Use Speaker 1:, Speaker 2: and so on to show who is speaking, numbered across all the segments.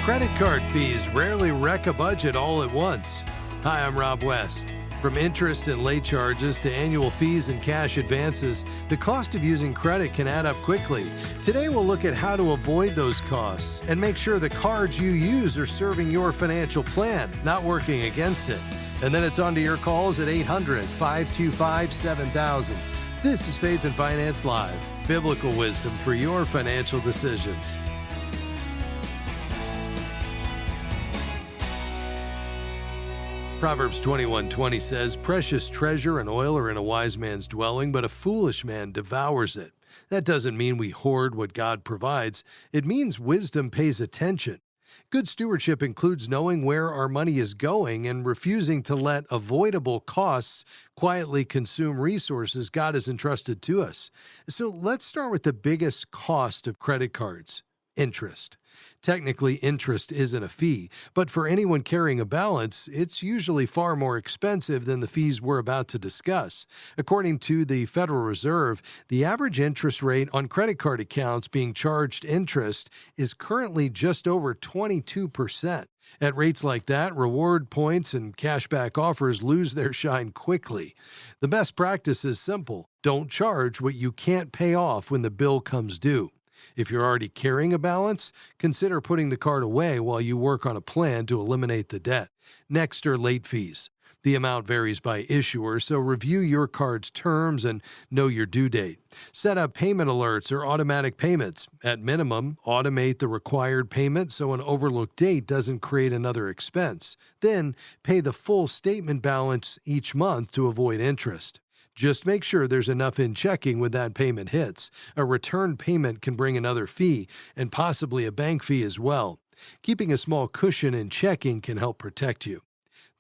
Speaker 1: Credit card fees rarely wreck a budget all at once. Hi, I'm Rob West. From interest and late charges to annual fees and cash advances, the cost of using credit can add up quickly. Today, we'll look at how to avoid those costs and make sure the cards you use are serving your financial plan, not working against it. And then it's on to your calls at 800-525-7000. This is Faith and Finance Live, biblical wisdom for your financial decisions. Proverbs 21:20 says, "Precious treasure and oil are in a wise man's dwelling, but a foolish man devours it." That doesn't mean we hoard what God provides. It means wisdom pays attention. Good stewardship includes knowing where our money is going and refusing to let avoidable costs quietly consume resources God has entrusted to us. So let's start with the biggest cost of credit cards: interest. Technically, interest isn't a fee, but for anyone carrying a balance, it's usually far more expensive than the fees we're about to discuss. According to the Federal Reserve, the average interest rate on credit card accounts being charged interest is currently just over 22%. At rates like that, reward points and cashback offers lose their shine quickly. The best practice is simple: don't charge what you can't pay off when the bill comes due. If you're already carrying a balance, consider putting the card away while you work on a plan to eliminate the debt. Next are late fees. The amount varies by issuer, so review your card's terms and know your due date. Set up payment alerts or automatic payments. At minimum, automate the required payment so an overlooked date doesn't create another expense. Then, pay the full statement balance each month to avoid interest. Just make sure there's enough in checking when that payment hits. A return payment can bring another fee, and possibly a bank fee as well. Keeping a small cushion in checking can help protect you.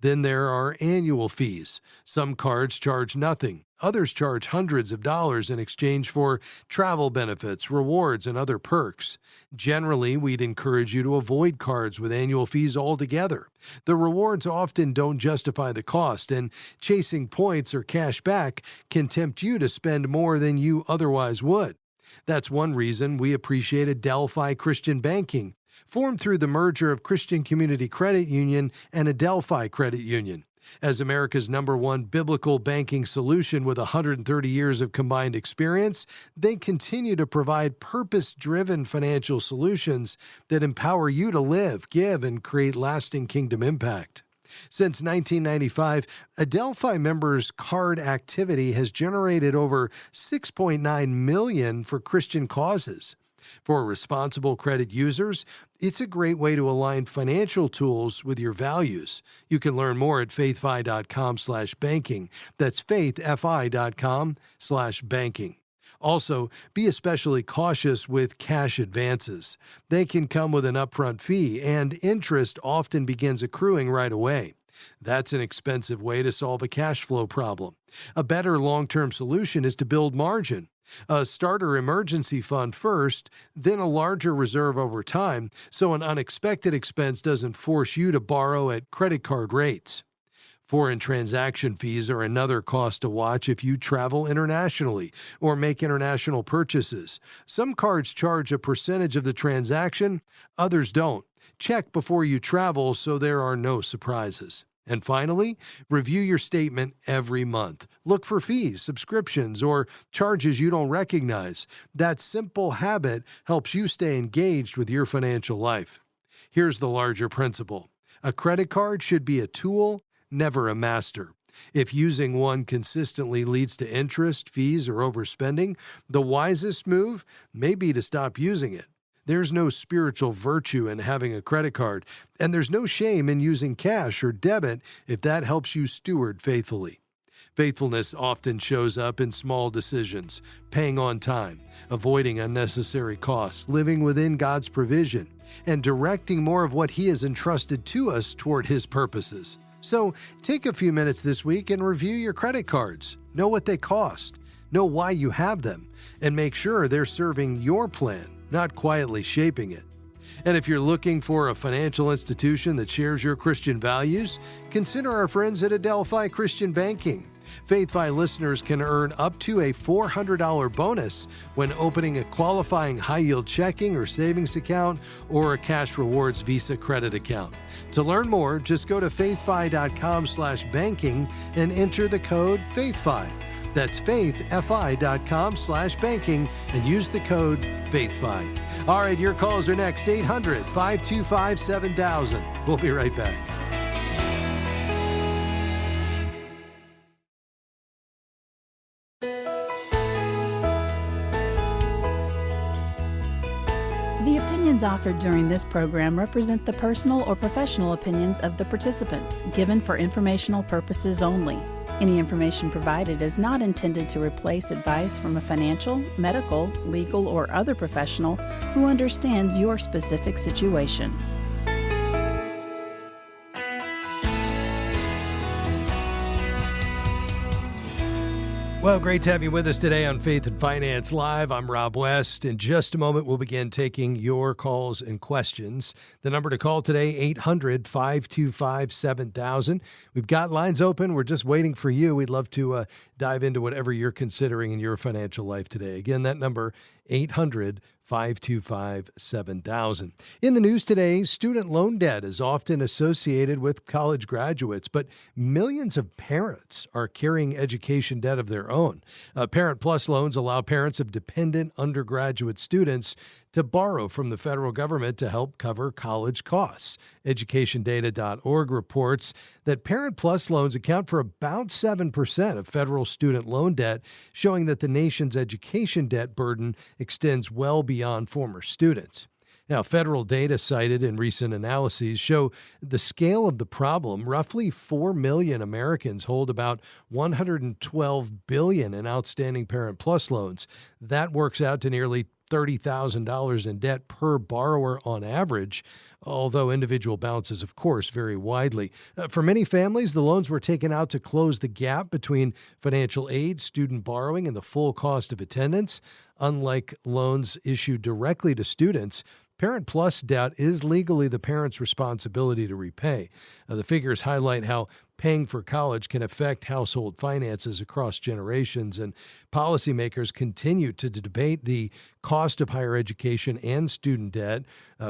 Speaker 1: Then there are annual fees. Some cards charge nothing. Others charge hundreds of dollars in exchange for travel benefits, rewards, and other perks. Generally, we'd encourage you to avoid cards with annual fees altogether. The rewards often don't justify the cost, and chasing points or cash back can tempt you to spend more than you otherwise would. That's one reason we appreciate Adelphi Christian Banking, formed through the merger of Christian Community Credit Union and Adelphi Credit Union. As America's #1 biblical banking solution with 130 years of combined experience, they continue to provide purpose-driven financial solutions that empower you to live, give, and create lasting kingdom impact. Since 1995, Adelphi members' card activity has generated over $6.9 million for Christian causes. For responsible credit users, it's a great way to align financial tools with your values. You can learn more at faithfi.com/banking. That's faithfi.com/banking. Also, be especially cautious with cash advances. They can come with an upfront fee, and interest often begins accruing right away. That's an expensive way to solve a cash flow problem. A better long-term solution is to build margin. A starter emergency fund first, then a larger reserve over time, so an unexpected expense doesn't force you to borrow at credit card rates. Foreign transaction fees are another cost to watch if you travel internationally or make international purchases. Some cards charge a percentage of the transaction, others don't. Check before you travel so there are no surprises. And finally, review your statement every month. Look for fees, subscriptions, or charges you don't recognize. That simple habit helps you stay engaged with your financial life. Here's the larger principle: a credit card should be a tool, never a master. If using one consistently leads to interest, fees, or overspending, the wisest move may be to stop using it. There's no spiritual virtue in having a credit card, and there's no shame in using cash or debit if that helps you steward faithfully. Faithfulness often shows up in small decisions: paying on time, avoiding unnecessary costs, living within God's provision, and directing more of what He has entrusted to us toward His purposes. So take a few minutes this week and review your credit cards. Know what they cost, know why you have them, and make sure they're serving your plan, not quietly shaping it. And if you're looking for a financial institution that shares your Christian values, consider our friends at Adelphi Christian Banking. FaithFi listeners can earn up to a $400 bonus when opening a qualifying high-yield checking or savings account or a Cash Rewards Visa credit account. To learn more, just go to faithfi.com/banking and enter the code FaithFi. That's faithfi.com/banking and use the code FaithFi. All right, your calls are next, 800-525-7000. We'll be right back.
Speaker 2: The opinions offered during this program represent the personal or professional opinions of the participants, given for informational purposes only. Any information provided is not intended to replace advice from a financial, medical, legal, or other professional who understands your specific situation.
Speaker 1: Well, great to have you with us today on Faith and Finance Live. I'm Rob West. In just a moment, we'll begin taking your calls and questions. The number to call today, 800-525-7000. We've got lines open. We're just waiting for you. We'd love to dive into whatever you're considering in your financial life today. Again, that number, 800-525-7000. In the news today, student loan debt is often associated with college graduates, but millions of parents are carrying education debt of their own. Parent Plus loans allow parents of dependent undergraduate students to borrow from the federal government to help cover college costs. EducationData.org reports that Parent Plus loans account for about 7% of federal student loan debt, showing that the nation's education debt burden extends well beyond former students. Now, federal data cited in recent analyses show the scale of the problem. Roughly 4 million Americans hold about $112 billion in outstanding Parent Plus loans. That works out to nearly $30,000 in debt per borrower on average, although individual balances, of course, vary widely. For many families, the loans were taken out to close the gap between financial aid, student borrowing, and the full cost of attendance. Unlike loans issued directly to students, Parent Plus debt is legally the parent's responsibility to repay. The figures highlight how paying for college can affect household finances across generations, and policymakers continue to debate the cost of higher education and student debt.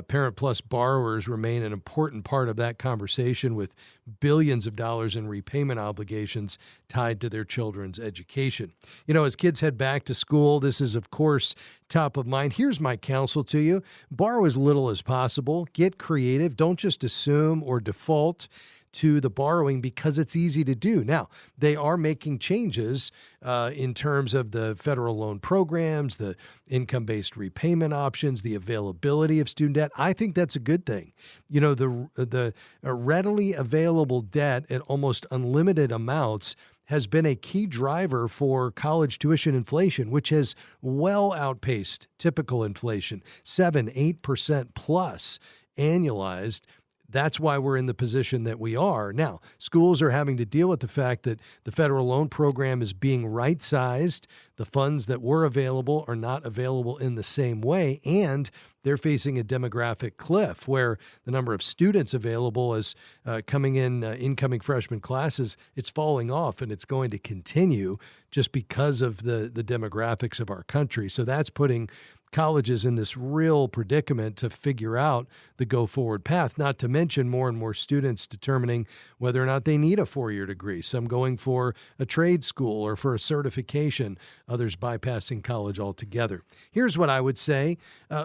Speaker 1: Parent Plus borrowers remain an important part of that conversation, with billions of dollars in repayment obligations tied to their children's education. You know, as kids head back to school, this is, of course, top of mind. Here's my counsel to you. Borrow as little as possible. Get creative. Don't just assume or default to the borrowing because it's easy to do. Now, they are making changes in terms of the federal loan programs, the income-based repayment options, the availability of student debt. I think that's a good thing. You know, the readily available debt at almost unlimited amounts has been a key driver for college tuition inflation, which has well outpaced typical inflation, 7-8% plus annualized. That's why we're in the position that we are. Now, schools are having to deal with the fact that the federal loan program is being right-sized. The funds that were available are not available in the same way, and they're facing a demographic cliff where the number of students available as incoming freshman classes, it's falling off, and it's going to continue just because of the demographics of our country. So that's putting colleges in this real predicament to figure out the go-forward path, not to mention more and more students determining whether or not they need a four-year degree, some going for a trade school or for a certification, others bypassing college altogether. Here's what I would say.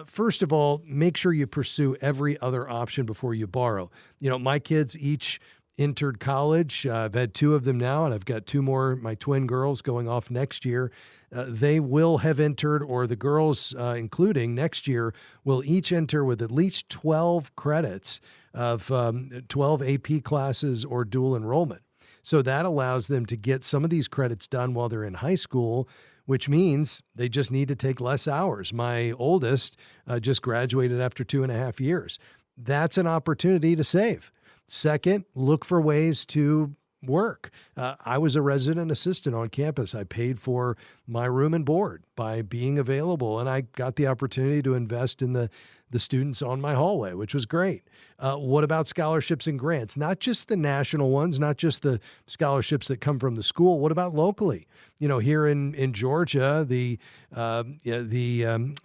Speaker 1: First of all, make sure you pursue every other option before you borrow. You know, my kids each entered college. I've had two of them now, and I've got two more, my twin girls, going off next year. They will have entered, or the girls, including next year, will each enter with at least 12 credits of 12 AP classes or dual enrollment. So that allows them to get some of these credits done while they're in high school, which means they just need to take less hours. My oldest just graduated after 2.5 years. That's an opportunity to save. Second, look for ways to work. I was a resident assistant on campus. I paid for my room and board by being available, and I got the opportunity to invest in the the students on my hallway, which was great. What about scholarships and grants? Not just the national ones, not just the scholarships that come from the school. What about locally? Here in Georgia, the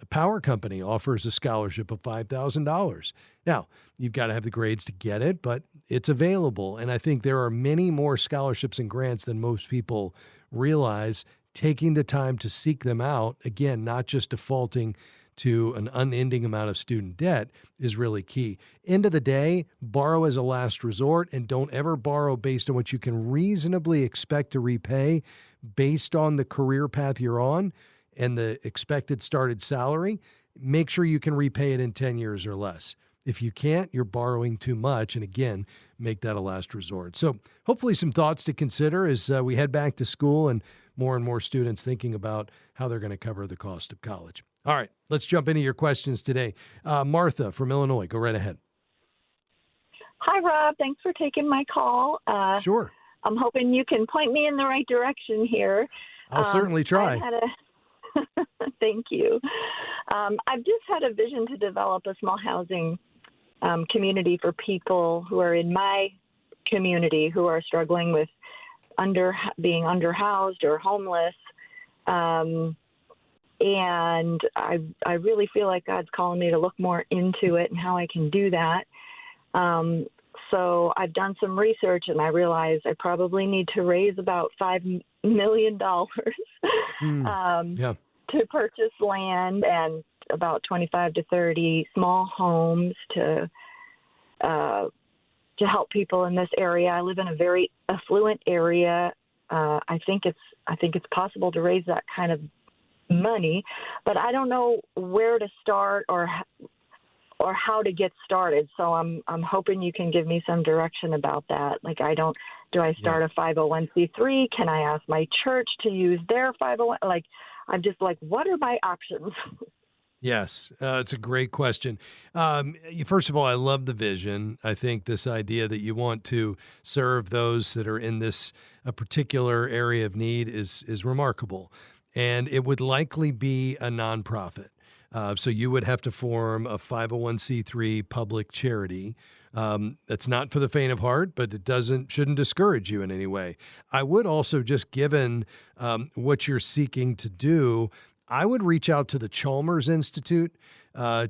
Speaker 1: power company offers a scholarship of $5,000. Now, you've got to have the grades to get it, but it's available. And I think there are many more scholarships and grants than most people realize. Taking the time to seek them out, again, not just defaulting to an unending amount of student debt, is really key. End of the day, borrow as a last resort, and don't ever borrow based on what you can reasonably expect to repay based on the career path you're on and the expected started salary. Make sure you can repay it in 10 years or less. If you can't, you're borrowing too much. And again, make that a last resort. So hopefully some thoughts to consider as we head back to school and more students thinking about how they're going to cover the cost of college. All right, let's jump into your questions today. Martha from Illinois, go right ahead.
Speaker 3: Hi, Rob. Thanks for taking my call.
Speaker 1: Sure.
Speaker 3: I'm hoping you can point me in the right direction here.
Speaker 1: I'll certainly try.
Speaker 3: Thank you. I've just had a vision to develop a small housing community for people who are in my community who are struggling with being underhoused or homeless. And I really feel like God's calling me to look more into it and how I can do that. So I've done some research and I realized I probably need to raise about $5 million to purchase land and about 25 to 30 small homes to help people in this area. I live in a very affluent area. I think it's possible to raise that kind of money, but I don't know where to start or how to get started. So I'm hoping you can give me some direction about that. Like, do I start a 501c3? Can I ask my church to use their 501? I'm just like, what are my options?
Speaker 1: Yes, it's a great question. First of all, I love the vision. I think this idea that you want to serve those that are in this particular area of need is remarkable. And it would likely be a nonprofit. So you would have to form a 501c3 public charity. That's not for the faint of heart, but it shouldn't discourage you in any way. I would also, just given what you're seeking to do, I would reach out to the Chalmers Institute.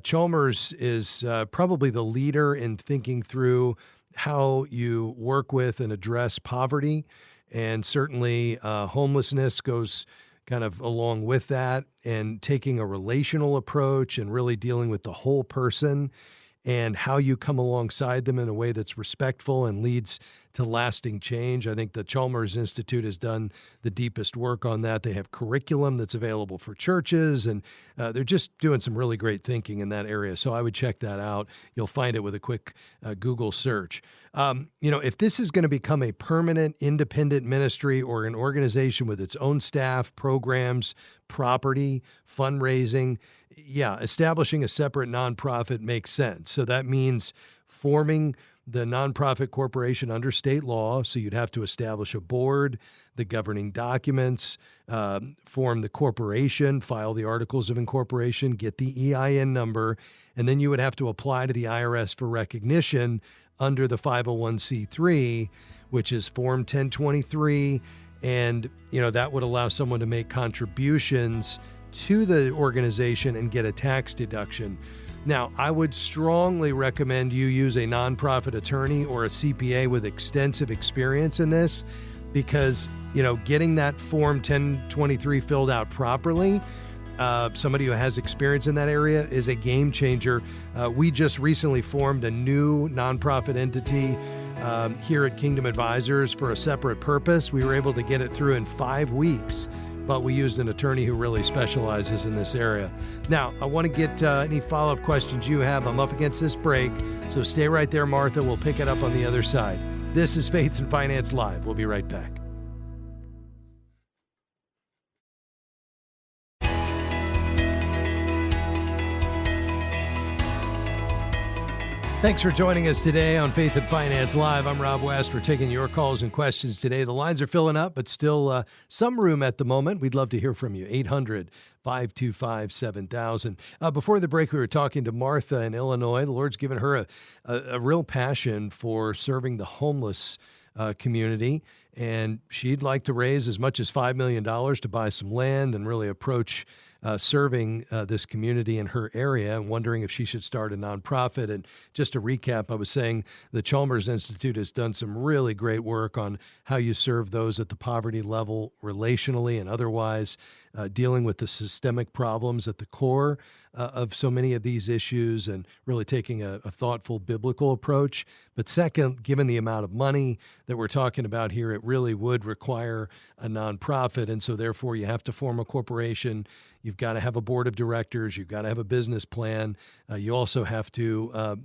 Speaker 1: Chalmers is probably the leader in thinking through how you work with and address poverty, and certainly homelessness goes kind of along with that, and taking a relational approach and really dealing with the whole person and how you come alongside them in a way that's respectful and leads to lasting change. I think the Chalmers Institute has done the deepest work on that. They have curriculum that's available for churches, and they're just doing some really great thinking in that area. So I would check that out. You'll find it with a quick Google search. If this is going to become a permanent independent ministry or an organization with its own staff, programs, property, fundraising, establishing a separate nonprofit makes sense. So that means forming the nonprofit corporation under state law. So you'd have to establish a board, the governing documents, form the corporation, file the articles of incorporation, get the EIN number, and then you would have to apply to the IRS for recognition under the 501c3, which is Form 1023. And, that would allow someone to make contributions to the organization and get a tax deduction. Now, I would strongly recommend you use a nonprofit attorney or a CPA with extensive experience in this, because, getting that Form 1023 filled out properly, somebody who has experience in that area is a game changer. We just recently formed a new nonprofit entity here at Kingdom Advisors for a separate purpose. We were able to get it through in 5 weeks, but we used an attorney who really specializes in this area. Now, I want to get any follow-up questions you have. I'm up against this break, so stay right there, Martha. We'll pick it up on the other side. This is Faith and Finance Live. We'll be right back. Thanks for joining us today on Faith and Finance Live. I'm Rob West. We're taking your calls and questions today. The lines are filling up, but still some room at the moment. We'd love to hear from you. 800-525-7000. Before the break, we were talking to Martha in Illinois. The Lord's given her a real passion for serving the homeless community, and she'd like to raise as much as $5 million to buy some land and really approach serving this community in her area, and wondering if she should start a nonprofit. And just to recap, I was saying the Chalmers Institute has done some really great work on how you serve those at the poverty level relationally and otherwise, dealing with the systemic problems at the core of so many of these issues, and really taking a thoughtful biblical approach. But second, given the amount of money that we're talking about here, it really would require a nonprofit. And so therefore you have to form a corporation. You've got to have a board of directors. You've got to have a business plan. You also have to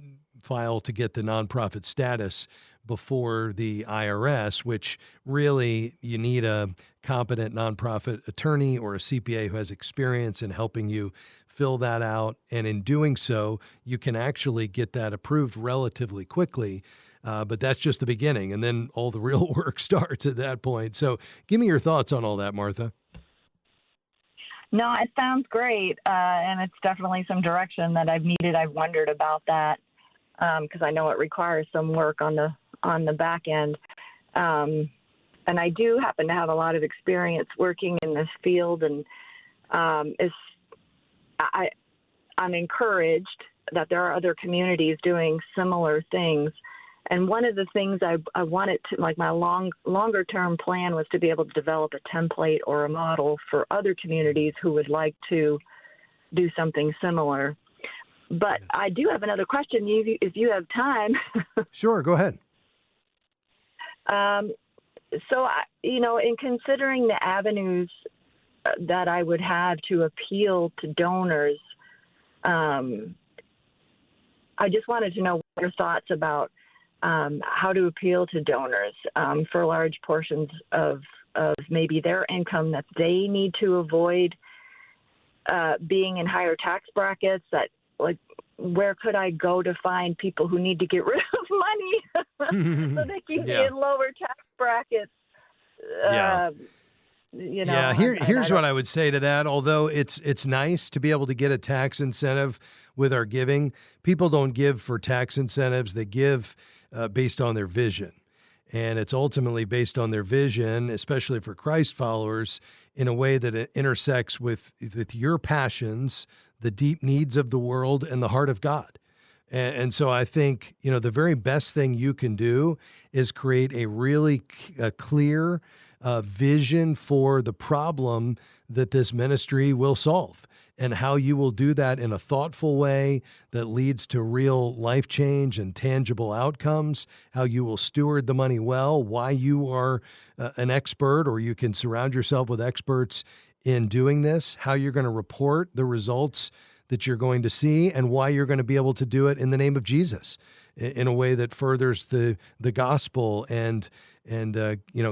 Speaker 1: file to get the nonprofit status before the IRS, which really you need a competent nonprofit attorney or a CPA who has experience in helping you fill that out. And in doing so, you can actually get that approved relatively quickly. But that's just the beginning. And then all the real work starts at that point. So give me your thoughts on all that, Martha.
Speaker 3: No, it sounds great, and it's definitely some direction that I've needed. I've wondered about that because I know it requires some work on the back end. And I do happen to have a lot of experience working in this field, and I'm encouraged that there are other communities doing similar things. And one of the things I wanted to, like my longer term plan was to be able to develop a template or a model for other communities who would like to do something similar. But yes. I do have another question if you have time.
Speaker 1: Sure, go ahead.
Speaker 3: So, in considering the avenues that I would have to appeal to donors, I just wanted to know your thoughts about how to appeal to donors for large portions of maybe their income that they need to avoid being in higher tax brackets. That, like, where could I go to find people who need to get rid of money so they can be in lower tax brackets?
Speaker 1: Here's what I would say to that. Although it's nice to be able to get a tax incentive with our giving, people don't give for tax incentives. They give based on their vision. And it's ultimately based on their vision, especially for Christ followers, in a way that it intersects with your passions, the deep needs of the world, and the heart of God. And so I think, the very best thing you can do is create a really clear vision for the problem that this ministry will solve, and how you will do that in a thoughtful way that leads to real life change and tangible outcomes, how you will steward the money well, why you are an expert, or you can surround yourself with experts in doing this, how you're going to report the results that you're going to see, and why you're going to be able to do it in the name of Jesus in a way that furthers the gospel and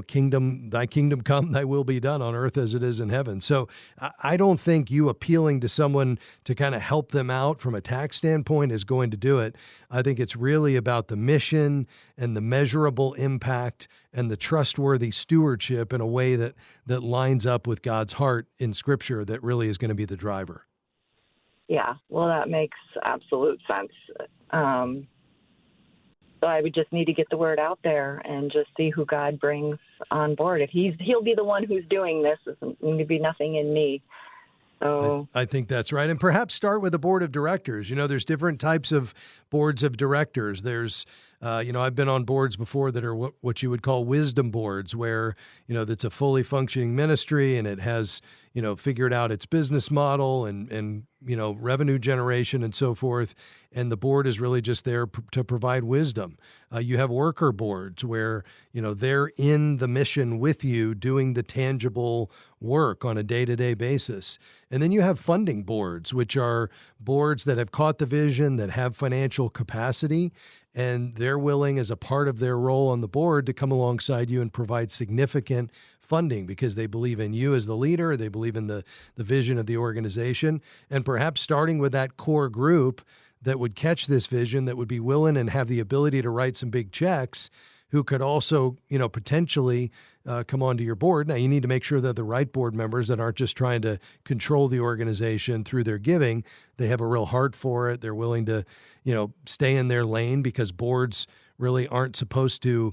Speaker 1: kingdom, thy kingdom come, thy will be done on earth as it is in heaven. So I don't think you appealing to someone to kind of help them out from a tax standpoint is going to do it. I think it's really about the mission and the measurable impact and the trustworthy stewardship in a way that lines up with God's heart in Scripture that really is going to be the driver.
Speaker 3: Yeah, well, that makes absolute sense. So I would just need to get the word out there and just see who God brings on board. If he'll be the one who's doing this, it's going to be nothing in me. So
Speaker 1: I think that's right. And perhaps start with a board of directors. There's different types of boards of directors. There's, I've been on boards before that are what you would call wisdom boards, where, that's a fully functioning ministry and it has, figured out its business model and revenue generation and so forth. And the board is really just there to provide wisdom. You have worker boards where, they're in the mission with you doing the tangible work on a day-to-day basis. And then you have funding boards, which are boards that have caught the vision, that have financial capacity, and they're willing, as a part of their role on the board, to come alongside you and provide significant funding because they believe in you as the leader, they believe in the vision of the organization, and perhaps starting with that core group, that would catch this vision, that would be willing and have the ability to write some big checks, who could also, potentially come onto your board. Now, you need to make sure they're the right board members that aren't just trying to control the organization through their giving. They have a real heart for it. They're willing to, stay in their lane, because boards really aren't supposed to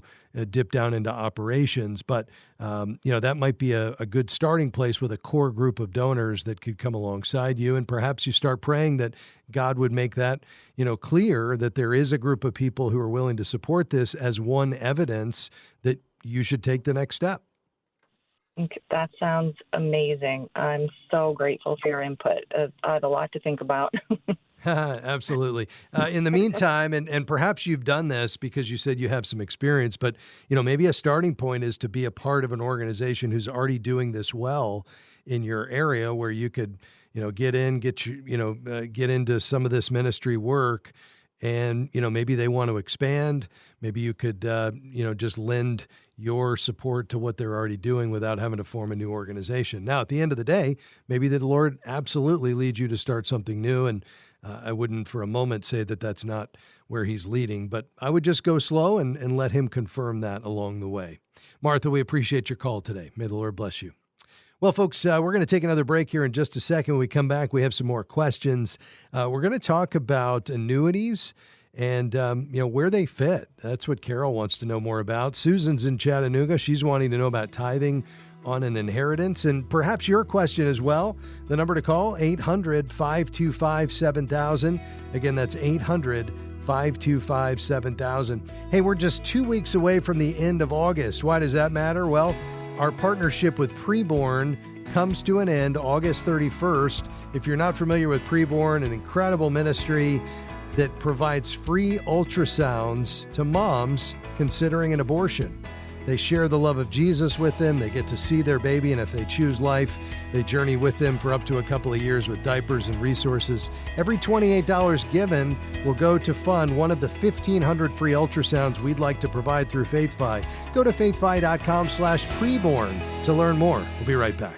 Speaker 1: dip down into operations. But, that might be a good starting place with a core group of donors that could come alongside you. And perhaps you start praying that God would make that, clear, that there is a group of people who are willing to support this as one evidence that you should take the next step.
Speaker 3: That sounds amazing. I'm so grateful for your input. I have a lot to think about.
Speaker 1: Absolutely. In the meantime, and perhaps you've done this because you said you have some experience, but maybe a starting point is to be a part of an organization who's already doing this well in your area, where you could, get into some of this ministry work, and maybe they want to expand. Maybe you could just lend your support to what they're already doing without having to form a new organization. Now, at the end of the day, maybe the Lord absolutely leads you to start something new, and I wouldn't for a moment say that that's not where he's leading, but I would just go slow and let him confirm that along the way. Martha, we appreciate your call today. May the Lord bless you. Well, folks, we're going to take another break here in just a second. When we come back, we have some more questions. We're going to talk about annuities and, where they fit. That's what Carol wants to know more about. Susan's in Chattanooga. She's wanting to know about tithing on an inheritance, and perhaps your question as well. The number to call, 800-525-7000. Again, that's 800-525-7000. Hey, we're just 2 weeks away from the end of August. Why does that matter? Well, our partnership with Preborn comes to an end August 31st. If you're not familiar with Preborn, an incredible ministry that provides free ultrasounds to moms considering an abortion. They share the love of Jesus with them. They get to see their baby, and if they choose life, they journey with them for up to a couple of years with diapers and resources. Every $28 given will go to fund one of the 1,500 free ultrasounds we'd like to provide through FaithFi. Go to faithfi.com/preborn to learn more. We'll be right back.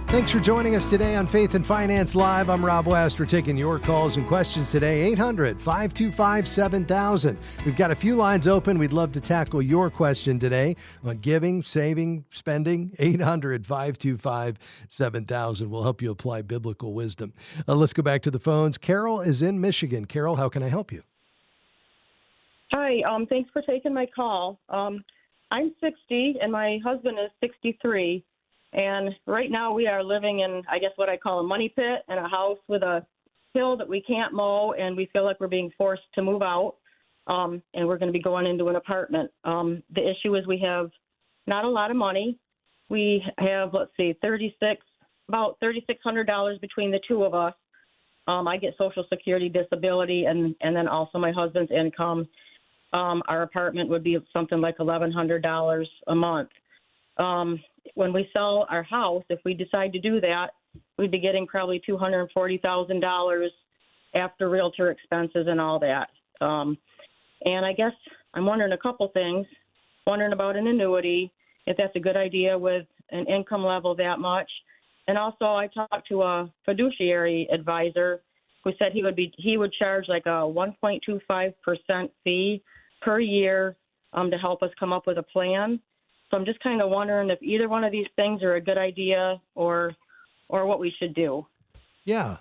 Speaker 1: Thanks for joining us today on Faith and Finance Live. I'm Rob West. We're taking your calls and questions today. 800-525-7000. We've got a few lines open. We'd love to tackle your question today on giving, saving, spending. 800-525-7000. We'll help you apply biblical wisdom. Let's go back to the phones. Carol is in Michigan. Carol, how can I help you?
Speaker 4: Hi. Thanks for taking my call. I'm 60 and my husband is 63. And right now we are living in, I guess, what I call a money pit, in a house with a hill that we can't mow, and we feel like we're being forced to move out, and we're going to be going into an apartment. The issue is we have not a lot of money. We have, about $3,600 between the two of us. I get Social Security, disability, and then also my husband's income. Our apartment would be something like $1,100 a month. When we sell our house, if we decide to do that, we'd be getting probably $240,000 after realtor expenses and all that. And I guess I'm wondering a couple things. Wondering about an annuity, if that's a good idea with an income level that much. And also, I talked to a fiduciary advisor who said he would charge like a 1.25% fee per year to help us come up with a plan. So I'm just kind of wondering if either one of these things are a good idea or what we should do.
Speaker 1: Yeah.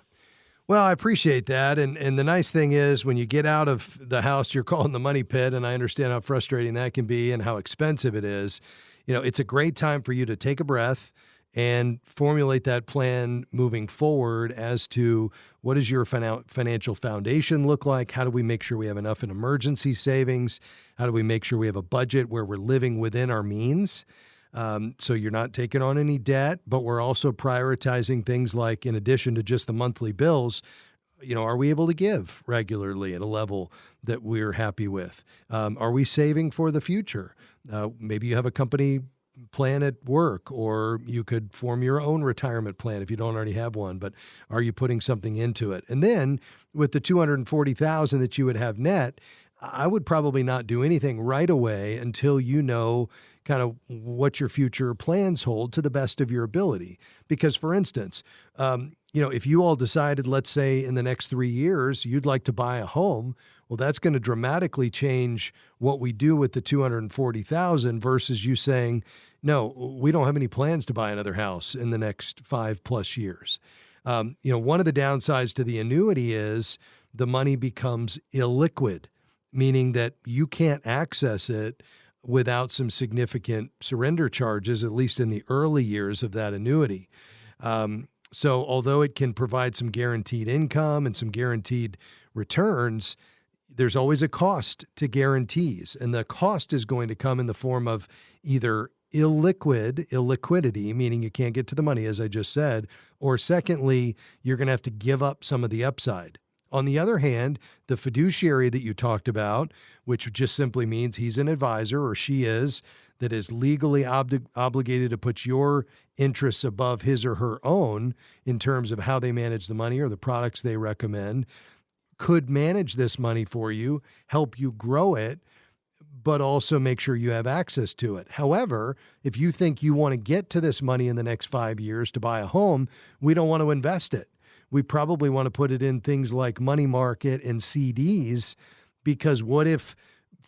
Speaker 1: Well, I appreciate that. And the nice thing is when you get out of the house you're calling the money pit, and I understand how frustrating that can be and how expensive it is, it's a great time for you to take a breath and formulate that plan moving forward as to what does your financial foundation look like? How do we make sure we have enough in emergency savings? How do we make sure we have a budget where we're living within our means? So you're not taking on any debt, but we're also prioritizing things like, in addition to just the monthly bills, are we able to give regularly at a level that we're happy with? Are we saving for the future? Maybe you have a company plan at work, or you could form your own retirement plan if you don't already have one, but are you putting something into it? And then with the $240,000 that you would have net, I would probably not do anything right away until you know kind of what your future plans hold to the best of your ability. Because, for instance, if you all decided, let's say in the next 3 years, you'd like to buy a home, well, that's going to dramatically change what we do with the $240,000 versus you saying, no, we don't have any plans to buy another house in the next 5+ years. One of the downsides to the annuity is the money becomes illiquid, meaning that you can't access it without some significant surrender charges, at least in the early years of that annuity. So although it can provide some guaranteed income and some guaranteed returns, there's always a cost to guarantees. And the cost is going to come in the form of either illiquidity, meaning you can't get to the money, as I just said, or secondly, you're going to have to give up some of the upside. On the other hand, the fiduciary that you talked about, which just simply means he's an advisor or she is, that is legally obligated to put your interests above his or her own in terms of how they manage the money or the products they recommend, could manage this money for you, help you grow it, but also make sure you have access to it. However, if you think you want to get to this money in the next 5 years to buy a home, we don't want to invest it. We probably want to put it in things like money market and CDs, because what if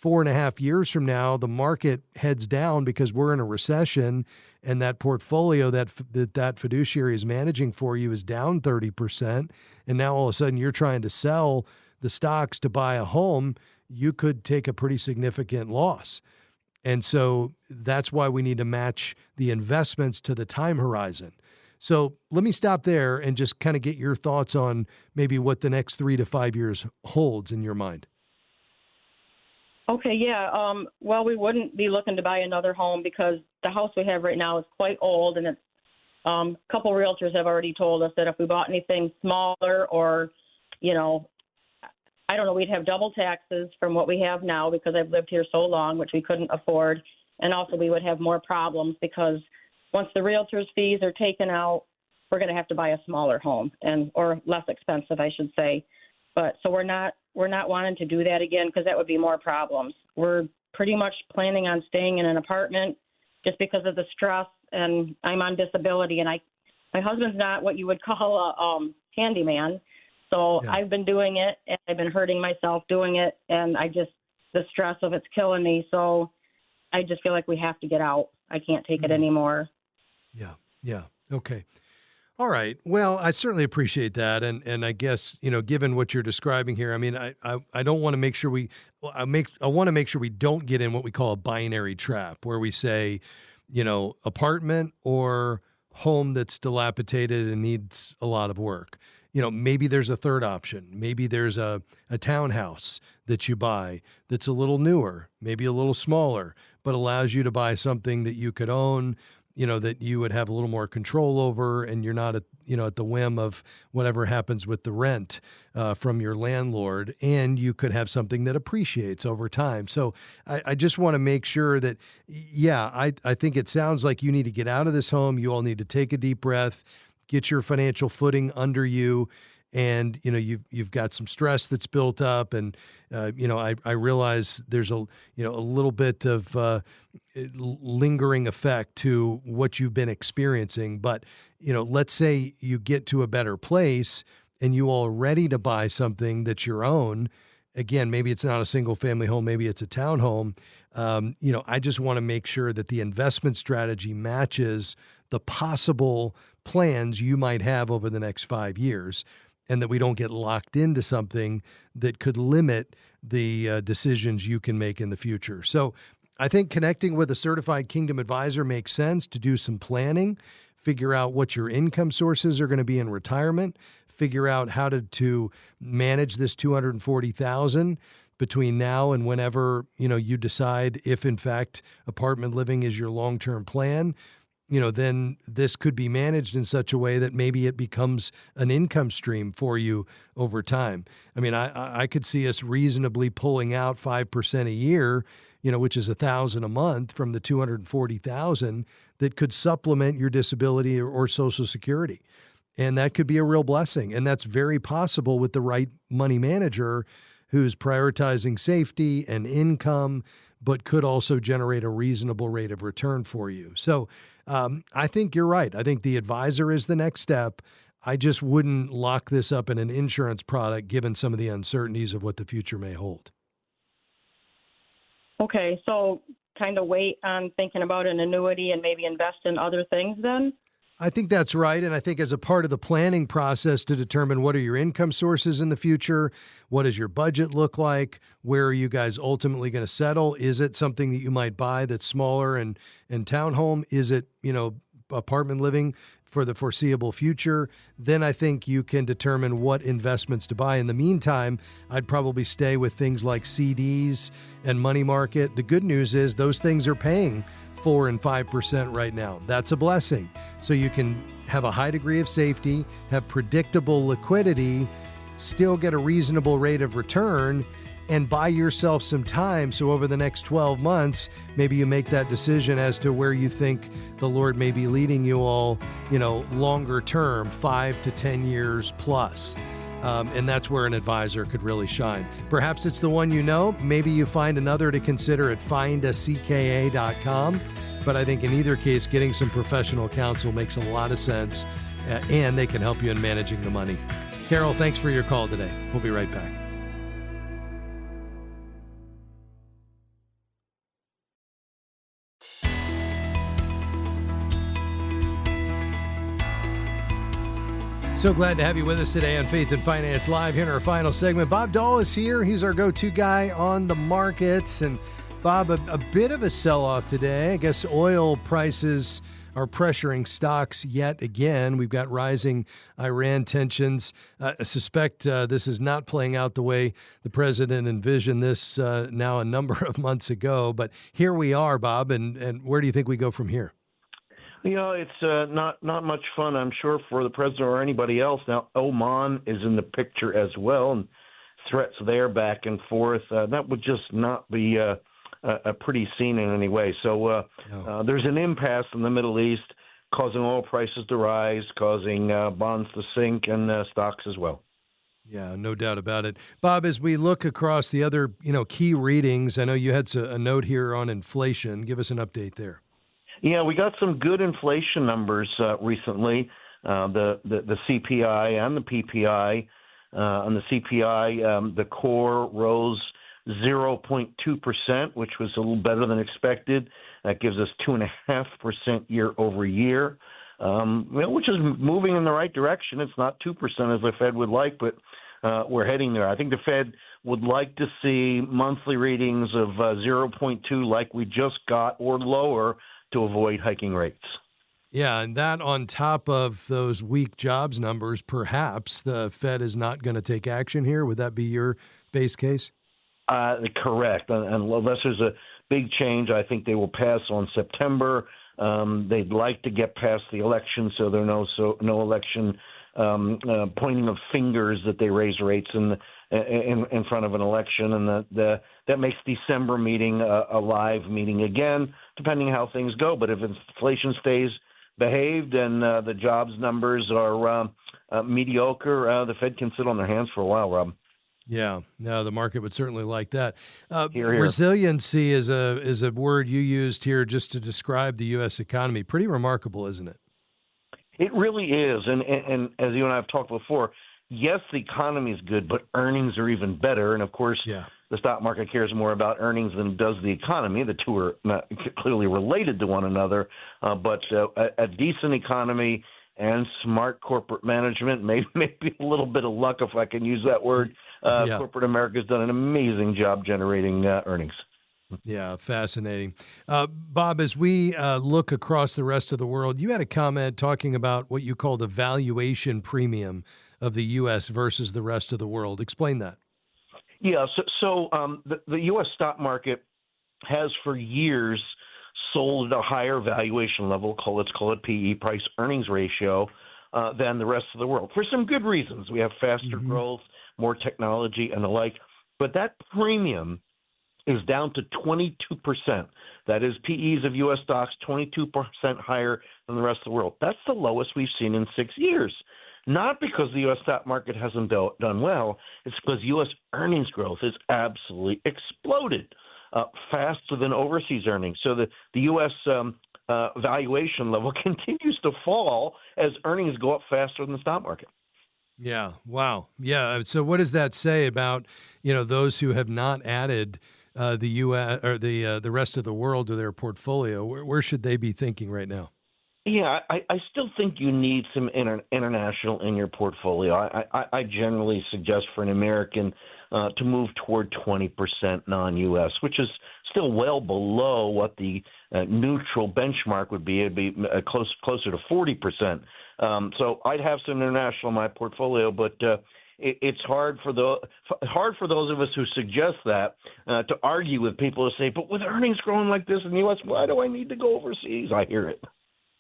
Speaker 1: 4.5 years from now, the market heads down because we're in a recession and that portfolio that fiduciary is managing for you is down 30%. And now all of a sudden you're trying to sell the stocks to buy a home, you could take a pretty significant loss. And so that's why we need to match the investments to the time horizon. So let me stop there and just kind of get your thoughts on maybe what the next 3 to 5 years holds in your mind.
Speaker 4: Okay, yeah. Well, we wouldn't be looking to buy another home because the house we have right now is quite old, and it's a couple realtors have already told us that if we bought anything smaller or, I don't know, we'd have double taxes from what we have now because I've lived here so long, which we couldn't afford. And also we would have more problems because once the realtor's fees are taken out, we're going to have to buy a smaller home or less expensive, I should say. But so we're not wanting to do that again because that would be more problems. We're pretty much planning on staying in an apartment just because of the stress, and I'm on disability, and my husband's not what you would call a handyman. So yeah. I've been doing it, and I've been hurting myself doing it, and the stress of it's killing me. So I just feel like we have to get out. I can't take it anymore.
Speaker 1: Yeah. Okay. All right. Well, I certainly appreciate that. And I guess, given what you're describing here, I mean, I don't want to make sure I want to make sure we don't get in what we call a binary trap where we say, apartment or home that's dilapidated and needs a lot of work. Maybe there's a third option. Maybe there's a townhouse that you buy that's a little newer, maybe a little smaller, but allows you to buy something that you could own, that you would have a little more control over, and you're not at the whim of whatever happens with the rent from your landlord, and you could have something that appreciates over time. So I just want to make sure that, I think it sounds like you need to get out of this home. You all need to take a deep breath, get your financial footing under you. And, you've got some stress that's built up. And, I realize there's a little bit of lingering effect to what you've been experiencing. But, let's say you get to a better place and you all are ready to buy something that's your own. Again, maybe it's not a single family home, maybe it's a townhome. I just want to make sure that the investment strategy matches the possible plans you might have over the next 5 years, and that we don't get locked into something that could limit the decisions you can make in the future. So I think connecting with a certified Kingdom advisor makes sense to do some planning, figure out what your income sources are going to be in retirement, figure out how to manage this $240,000 between now and whenever, you decide if in fact apartment living is your long-term plan. Then this could be managed in such a way that maybe it becomes an income stream for you over time. I mean, I could see us reasonably pulling out 5% a year, which is $1,000 a month from the $240,000 that could supplement your disability or Social Security. And that could be a real blessing. And that's very possible with the right money manager. who's prioritizing safety and income, but could also generate a reasonable rate of return for you. So I think you're right. I think the advisor is the next step. I just wouldn't lock this up in an insurance product given some of the uncertainties of what the future may hold.
Speaker 4: Okay, so kind of wait on thinking about an annuity and maybe invest in other things then?
Speaker 1: I think that's right. And I think as a part of the planning process to determine what are your income sources in the future, what does your budget look like, where are you guys ultimately going to settle? Is it something that you might buy that's smaller and townhome? Is it, apartment living for the foreseeable future? Then I think you can determine what investments to buy. In the meantime, I'd probably stay with things like CDs and money market. The good news is those things are paying 4 and 5% right now. That's a blessing. So you can have a high degree of safety, have predictable liquidity, still get a reasonable rate of return, and buy yourself some time. So over the next 12 months, maybe you make that decision as to where you think the Lord may be leading you all, longer term, 5 to 10 years plus. And that's where an advisor could really shine. Perhaps it's the one you know. Maybe you find another to consider at findacka.com. But I think in either case, getting some professional counsel makes a lot of sense, and they can help you in managing the money. Carol, thanks for your call today. We'll be right back. So glad to have you with us today on Faith and Finance Live here in our final segment. Bob Dahl is here. He's our go-to guy on the markets. And Bob, a bit of a sell-off today. I guess oil prices are pressuring stocks yet again. We've got rising Iran tensions. I suspect this is not playing out the way the president envisioned this now a number of months ago. But here we are, Bob. And where do you think we go from here?
Speaker 5: It's not much fun, I'm sure, for the president or anybody else. Now, Oman is in the picture as well, and threats there back and forth. That would just not be a pretty scene in any way. So there's an impasse in the Middle East causing oil prices to rise, causing bonds to sink, and stocks as well.
Speaker 1: Yeah, no doubt about it. Bob, as we look across the other key readings, I know you had a note here on inflation. Give us an update there.
Speaker 5: Yeah, we got some good inflation numbers recently, the CPI and the PPI. On the CPI, the core rose 0.2%, which was a little better than expected. That gives us 2.5% year over year, which is moving in the right direction. It's not 2% as the Fed would like, but we're heading there. I think the Fed would like to see monthly readings of 0.2 like we just got or lower to avoid hiking rates.
Speaker 1: Yeah, and that on top of those weak jobs numbers, perhaps the Fed is not going to take action here. Would that be your base case?
Speaker 5: Correct. And unless there's a big change, I think they will pass on September. They'd like to get past the election, so there no election pointing of fingers that they raise rates in front of an election, and that makes December meeting a live meeting again, depending how things go. But if inflation stays behaved and the jobs numbers are mediocre, the Fed can sit on their hands for a while, Rob.
Speaker 1: Yeah, no, the market would certainly like that.
Speaker 5: Here.
Speaker 1: Resiliency is a word you used here just to describe the U.S. economy. Pretty remarkable, isn't it?
Speaker 5: It really is. And as you and I have talked before, yes, the economy is good, but earnings are even better. And, of course, the stock market cares more about earnings than it does the economy. The two are not clearly related to one another. But a decent economy and smart corporate management, maybe a little bit of luck, if I can use that word. Corporate America has done an amazing job generating earnings.
Speaker 1: Yeah, fascinating. Bob, as we look across the rest of the world, you had a comment talking about what you call the valuation premium of the U.S. versus the rest of the world. Explain that.
Speaker 5: Yeah, so the U.S. stock market has for years sold at a higher valuation level, let's call it PE, price earnings ratio, than the rest of the world for some good reasons. We have faster growth, more technology, and the like. But that premium is down to 22%. That is PEs of U.S. stocks, 22% higher than the rest of the world. That's the lowest we've seen in 6 years. not because the U.S. stock market hasn't done well. It's because U.S. earnings growth has absolutely exploded, faster than overseas earnings. So the U.S. Valuation level continues to fall as earnings go up faster than the stock market.
Speaker 1: Yeah. Wow. Yeah. So what does that say about, those who have not added the U.S. or the rest of the world to their portfolio? Where should they be thinking right now?
Speaker 5: Yeah, I still think you need some international in your portfolio. I generally suggest for an American to move toward 20% non-U.S., which is still well below what the neutral benchmark would be. It'd be closer to 40%. So I'd have some international in my portfolio, but it's hard for those of us who suggest that to argue with people who say, but with earnings growing like this in the U.S., why do I need to go overseas? I hear it.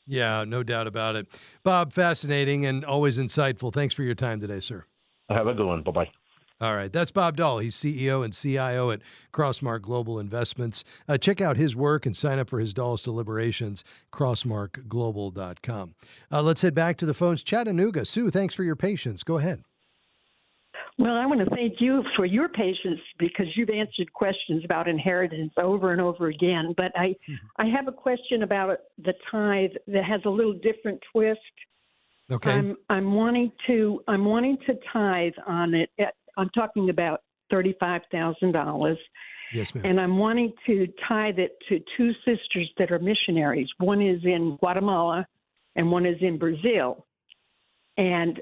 Speaker 1: Yeah, no doubt about it. Bob, fascinating and always insightful. Thanks for your time today, sir.
Speaker 5: Have a good one. Bye-bye.
Speaker 1: All right. That's Bob Dahl. He's CEO and CIO at Crossmark Global Investments. Check out his work and sign up for his Dahl's Deliberations, crossmarkglobal.com. Let's head back to the phones. Chattanooga. Sue, thanks for your patience. Go ahead.
Speaker 6: Well, I want to thank you for your patience because you've answered questions about inheritance over and over again. But I have a question about the tithe that has a little different twist.
Speaker 1: Okay.
Speaker 6: I'm wanting to tithe on it. I'm talking about $35,000.
Speaker 1: Yes, ma'am.
Speaker 6: And I'm wanting to tithe it to two sisters that are missionaries. One is in Guatemala and one is in Brazil. And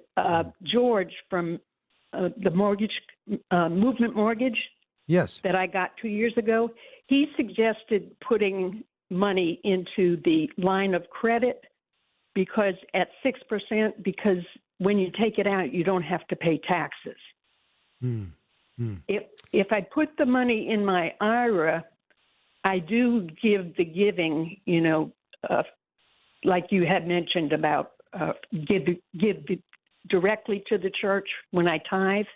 Speaker 6: George from the movement mortgage
Speaker 1: yes,
Speaker 6: that I got 2 years ago, he suggested putting money into the line of credit because at 6%, because when you take it out, you don't have to pay taxes. If I put the money in my IRA, I do give the giving, like you had mentioned about give directly to the church when I tithe.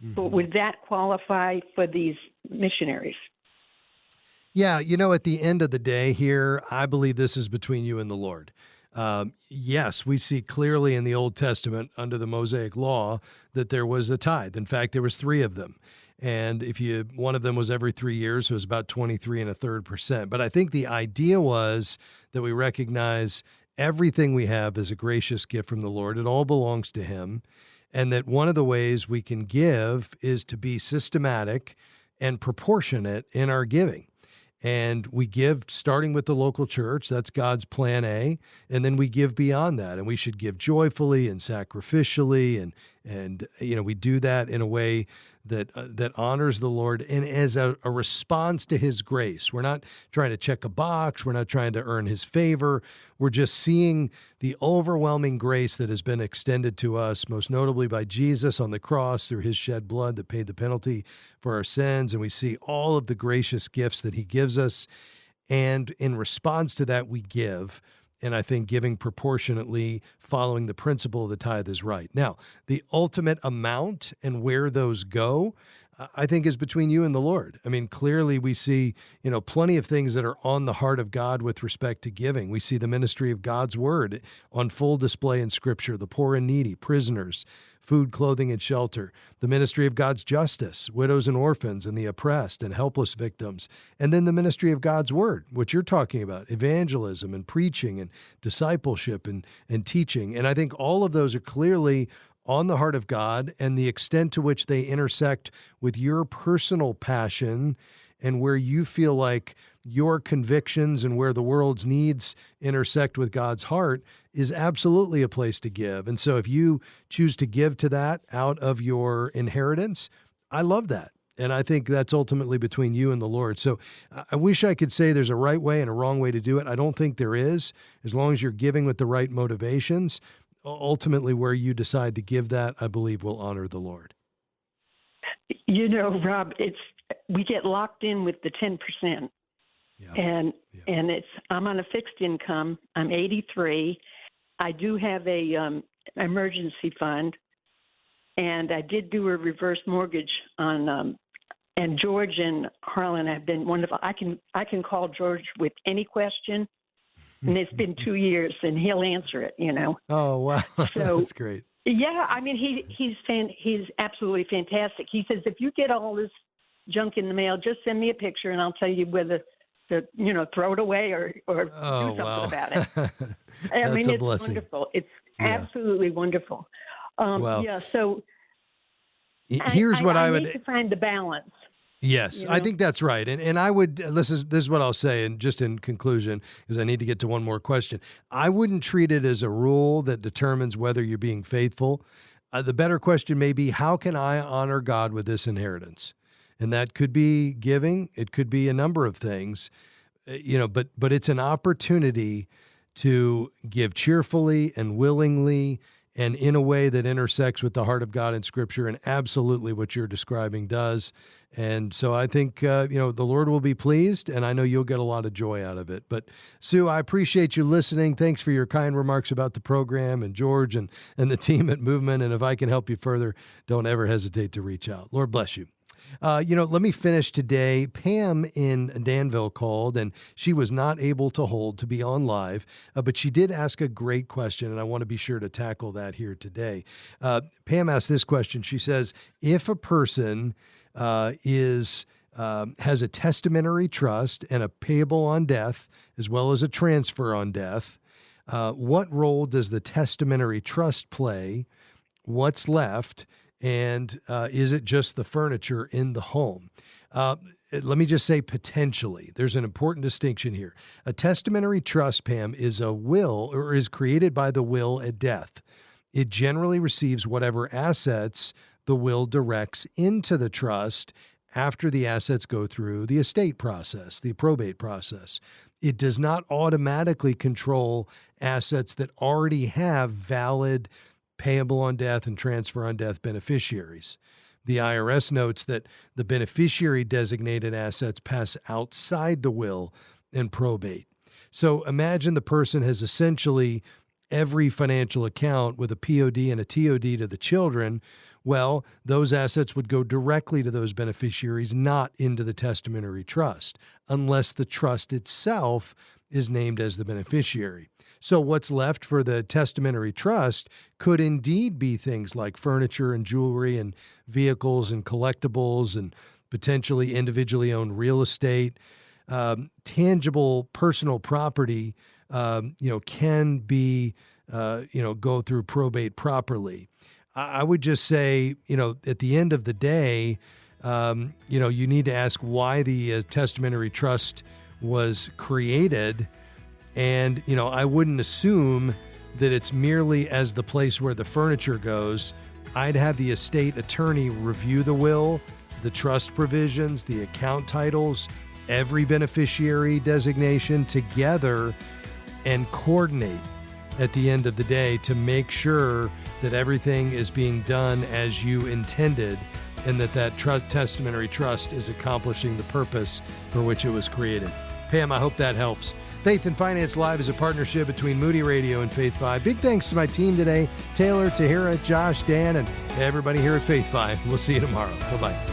Speaker 6: But would that qualify for these missionaries?
Speaker 1: Yeah, at the end of the day here, I believe this is between you and the Lord. Yes, we see clearly in the Old Testament under the Mosaic Law that there was a tithe. In fact, there was 3 of them. And one of them was every 3 years, so it was about 23.33%. But I think the idea was that we recognize everything we have is a gracious gift from the Lord. It all belongs to Him. And that one of the ways we can give is to be systematic and proportionate in our giving. And we give starting with the local church. That's God's plan A. And then we give beyond that. And we should give joyfully and sacrificially. And we do that in a way that honors the Lord and as a response to His grace. We're not trying to check a box. We're not trying to earn His favor. We're just seeing the overwhelming grace that has been extended to us, most notably by Jesus on the cross through His shed blood that paid the penalty for our sins. And we see all of the gracious gifts that He gives us. And in response to that, we give. And I think giving proportionately, following the principle of the tithe is right. Now, the ultimate amount and where those go, I think is between you and the Lord. I mean, clearly we see, plenty of things that are on the heart of God with respect to giving. We see the ministry of God's word on full display in Scripture, the poor and needy, prisoners, food, clothing, and shelter, the ministry of God's justice, widows and orphans, and the oppressed and helpless victims, and then the ministry of God's word, which you're talking about, evangelism and preaching and discipleship and teaching. And I think all of those are clearly on the heart of God, and the extent to which they intersect with your personal passion and where you feel like your convictions and where the world's needs intersect with God's heart is absolutely a place to give. And so if you choose to give to that out of your inheritance, I love that. And I think that's ultimately between you and the Lord. So I wish I could say there's a right way and a wrong way to do it. I don't think there is, as long as you're giving with the right motivations. Ultimately, where you decide to give that, I believe, will honor the Lord.
Speaker 6: Rob, we get locked in with the 10%.
Speaker 1: Yeah.
Speaker 6: And I'm on a fixed income. I'm 83. I do have a emergency fund, and I did do a reverse mortgage on. And George and Harlan have been wonderful. I can call George with any question, and it's been 2 years, and he'll answer it.
Speaker 1: Oh wow,
Speaker 6: So
Speaker 1: that's great.
Speaker 6: Yeah, I mean, he's absolutely fantastic. He says, if you get all this junk in the mail, just send me a picture and I'll tell you whether to throw it away or do something about it. I mean, it's
Speaker 1: blessing.
Speaker 6: Wonderful. It's absolutely wonderful. So
Speaker 1: here's what I would
Speaker 6: need to find the balance.
Speaker 1: Yes, I think that's right. And I would, this is what I'll say, and just in conclusion, because I need to get to one more question. I wouldn't treat it as a rule that determines whether you're being faithful. The better question may be, how can I honor God with this inheritance? And that could be giving. It could be a number of things, but it's an opportunity to give cheerfully and willingly and in a way that intersects with the heart of God in Scripture, and absolutely what you're describing does. And so I think, the Lord will be pleased, and I know you'll get a lot of joy out of it. But Sue, I appreciate you listening. Thanks for your kind remarks about the program, and George and the team at Movement. And if I can help you further, don't ever hesitate to reach out. Lord bless you. Let me finish today. Pam in Danville called, and she was not able to hold to be on live, but she did ask a great question, and I want to be sure to tackle that here today. Pam asked this question. She says, if a person has a testamentary trust and a payable on death, as well as a transfer on death, what role does the testamentary trust play? What's left? And is it just the furniture in the home? Let me just say potentially. There's an important distinction here. A testamentary trust, Pam, is a will or is created by the will at death. It generally receives whatever assets the will directs into the trust after the assets go through the estate process, the probate process. It does not automatically control assets that already have valid payable on death and transfer on death beneficiaries. The IRS notes that the beneficiary designated assets pass outside the will and probate. So imagine the person has essentially every financial account with a POD and a TOD to the children. Well, those assets would go directly to those beneficiaries, not into the testamentary trust, unless the trust itself is named as the beneficiary. So what's left for the testamentary trust could indeed be things like furniture and jewelry and vehicles and collectibles and potentially individually owned real estate. Tangible personal property, can be, go through probate properly. I would just say, at the end of the day, you need to ask why the testamentary trust was created. And, I wouldn't assume that it's merely as the place where the furniture goes. I'd have the estate attorney review the will, the trust provisions, the account titles, every beneficiary designation together and coordinate at the end of the day to make sure that everything is being done as you intended and that testamentary trust is accomplishing the purpose for which it was created. Pam, I hope that helps. Faith and Finance Live is a partnership between Moody Radio and Faith 5. Big thanks to my team today, Taylor, Tahira, Josh, Dan, and everybody here at Faith 5. We'll see you tomorrow. Bye-bye.